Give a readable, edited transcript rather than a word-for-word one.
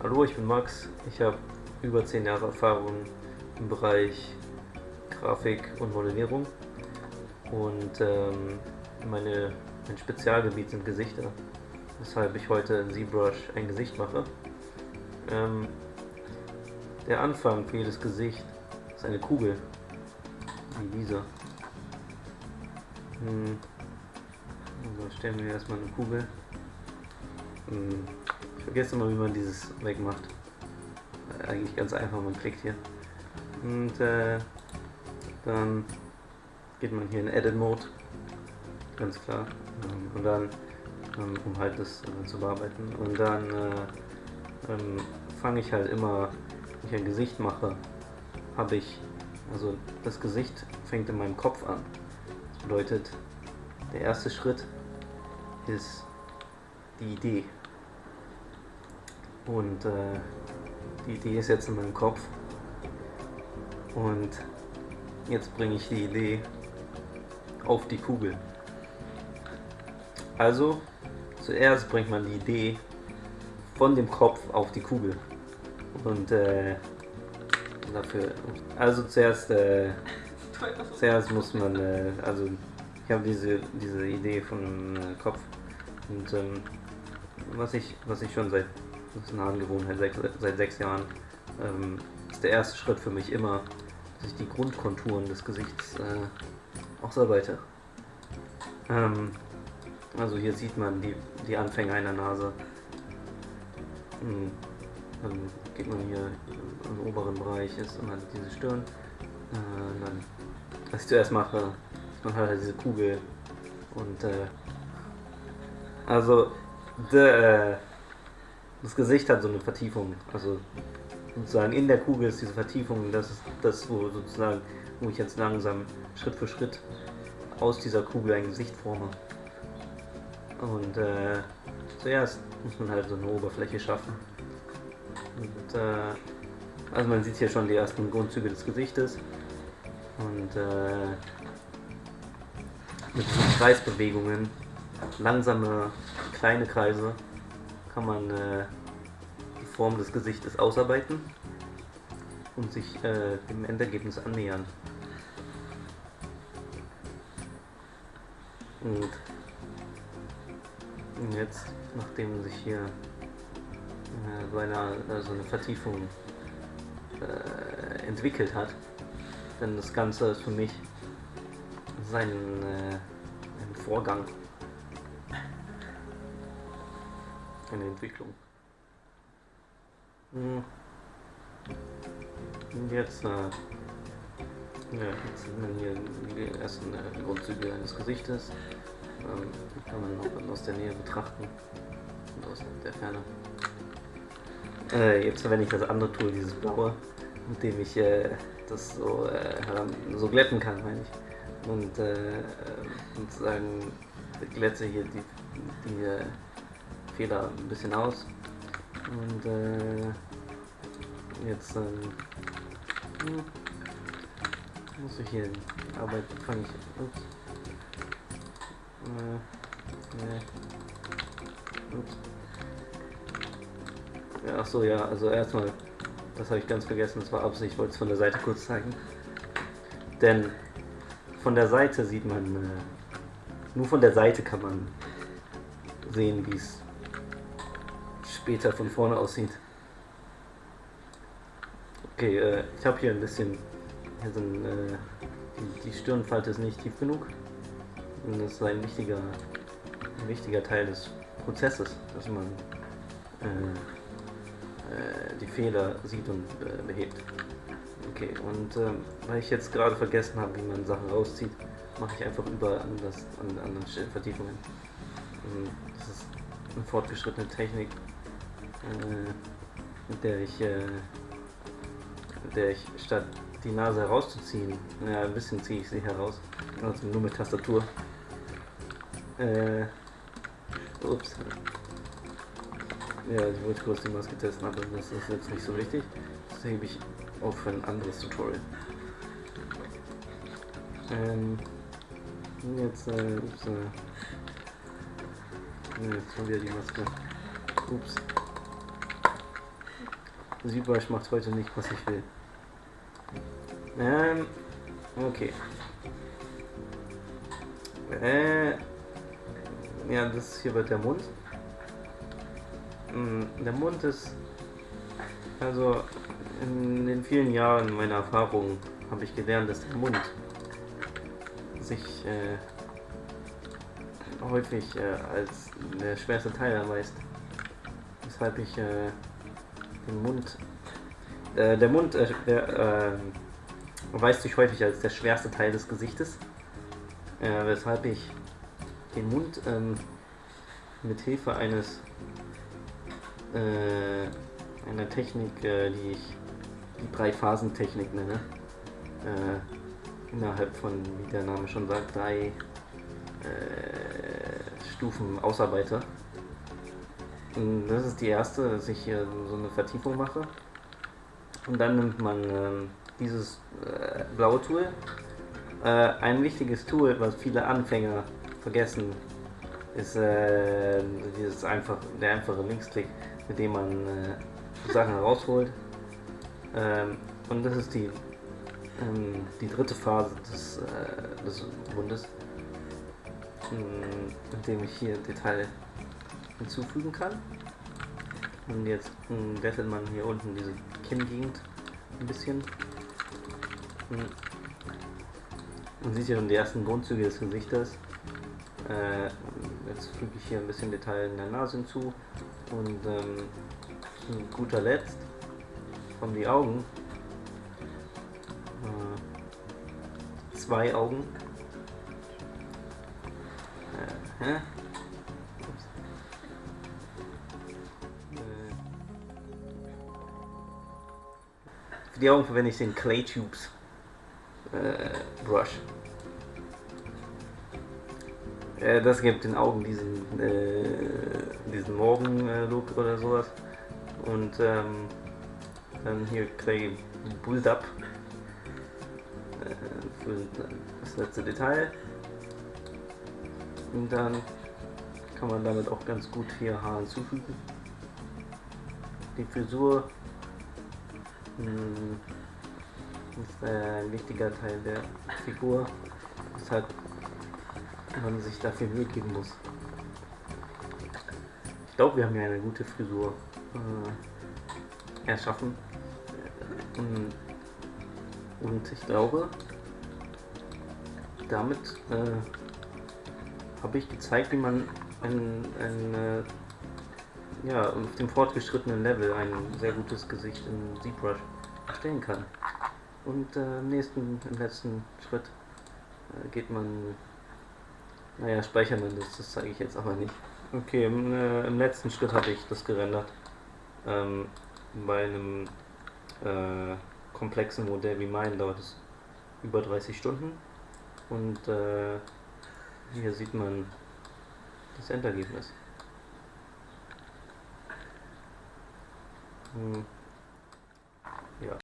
Hallo, ich bin Max. Ich habe über 10 Jahre Erfahrung im Bereich Grafik und Modellierung und mein Spezialgebiet sind Gesichter, weshalb ich heute in ZBrush ein Gesicht mache. Der Anfang für jedes Gesicht ist eine Kugel, wie diese. Also stellen wir erstmal eine Kugel. Ich vergesse immer, wie man dieses wegmacht. Eigentlich ganz einfach, man klickt hier. Und dann geht man hier in Edit Mode, ganz klar. Und dann, um halt das zu bearbeiten. Und dann fange ich halt immer, wenn ich ein Gesicht mache, also das Gesicht fängt in meinem Kopf an. Das bedeutet, der erste Schritt ist die Idee. Und die Idee ist jetzt in meinem Kopf. Und jetzt bringe ich die Idee auf die Kugel. Also zuerst bringt man die Idee von dem Kopf auf die Kugel. Und also zuerst muss man, also ich habe diese Idee von Kopf. Und was ich schon das ist eine Angewohnheit seit 6 Jahren, ist der erste Schritt für mich immer, dass ich die Grundkonturen des Gesichts ausarbeite. Also hier sieht man die Anfänge einer Nase. Dann geht man hier im oberen Bereich, ist immer diese Stirn. Dann, was ich zuerst mache, ist man halt diese Kugel. Und also das Gesicht hat so eine Vertiefung, also sozusagen in der Kugel ist diese Vertiefung, das ist das, wo ich jetzt langsam Schritt für Schritt aus dieser Kugel ein Gesicht forme. Und zuerst muss man halt so eine Oberfläche schaffen. Und also man sieht hier schon die ersten Grundzüge des Gesichtes. Und mit diesen Kreisbewegungen, langsame kleine Kreise, kann man die Form des Gesichtes ausarbeiten und sich dem Endergebnis annähern. Und jetzt, nachdem sich hier so eine Vertiefung entwickelt hat, denn das Ganze ist für mich ein Vorgang, eine Entwicklung. Und jetzt sieht man hier die ersten Grundzüge eines Gesichtes. Die kann man auch aus der Nähe betrachten und aus der Ferne. Jetzt verwende ich das andere Tool, dieses blaue, mit dem ich das so glätten kann, meine ich. Und sozusagen glätte hier die Fehler ein bisschen aus. Und jetzt muss ich hier arbeiten, fange ich. Ups. Ups. Ja, achso, ja, also erstmal, das habe ich ganz vergessen, das war Absicht, ich wollte es von der Seite kurz zeigen. Denn von der Seite sieht man, nur von der Seite kann man sehen, wie es später von vorne aussieht. Okay, ich habe hier ein bisschen, hier sind, die Stirnfalte ist nicht tief genug. Und das ist ein wichtiger Teil des Prozesses, dass man die Fehler sieht und behebt. Okay, und weil ich jetzt gerade vergessen habe, wie man Sachen rauszieht, mache ich einfach überall an anderen Vertiefungen. Das ist eine fortgeschrittene Technik, mit der ich statt die Nase herauszuziehen, ein bisschen ziehe ich sie heraus, also nur mit Tastatur. Ups. Ja, ich wollte kurz die Maske testen, aber das ist jetzt nicht so wichtig. Das hebe ich auf für ein anderes Tutorial. Jetzt, ups, jetzt schon wieder die Maske. Ups. ZBrush macht heute nicht, was ich will. Okay. Ja, das hier wird der Mund. Der Mund ist, also in den vielen Jahren meiner Erfahrung habe ich gelernt, dass der Mund sich häufig als der schwerste Teil erweist. Weshalb ich den Mund, der Mund erweist sich häufig als der schwerste Teil des Gesichtes, weshalb ich den Mund mit Hilfe einer Technik, die ich die 3-Phasen-Technik nenne, innerhalb von, wie der Name schon sagt, 3 Stufen ausarbeite. Und das ist die erste, dass ich hier so eine Vertiefung mache. Und dann nimmt man dieses blaue Tool. Ein wichtiges Tool, was viele Anfänger vergessen, ist der einfache Linksklick, mit dem man Sachen rausholt. Und das ist die dritte Phase des Mundes, indem ich hier Detail hinzufügen kann. Und jetzt glättet man hier unten diese Kinngegend ein bisschen. Man sieht hier schon die ersten Grundzüge des Gesichtes. Jetzt füge ich hier ein bisschen Detail in der Nase hinzu und zu guter Letzt kommen die Augen. 2 Augen. Für die Augen verwende ich den Clay Tubes Brush. Das gibt den Augen diesen Morgen-Look oder sowas. Und dann hier Clay Build-Up für das letzte Detail. Und dann kann man damit auch ganz gut hier Haar hinzufügen. Die Frisur ist ein wichtiger Teil der Figur, weshalb man sich dafür Mühe geben muss. Ich glaube, wir haben hier eine gute Frisur erschaffen. Und ich glaube, damit habe ich gezeigt, wie man auf dem fortgeschrittenen Level ein sehr gutes Gesicht in ZBrush erstellen kann. Und im letzten Schritt speichern man das zeige ich jetzt aber nicht. Okay, im letzten Schritt habe ich das gerendert. Bei einem komplexen Modell wie meinem dauert es über 30 Stunden. Und hier sieht man das Endergebnis.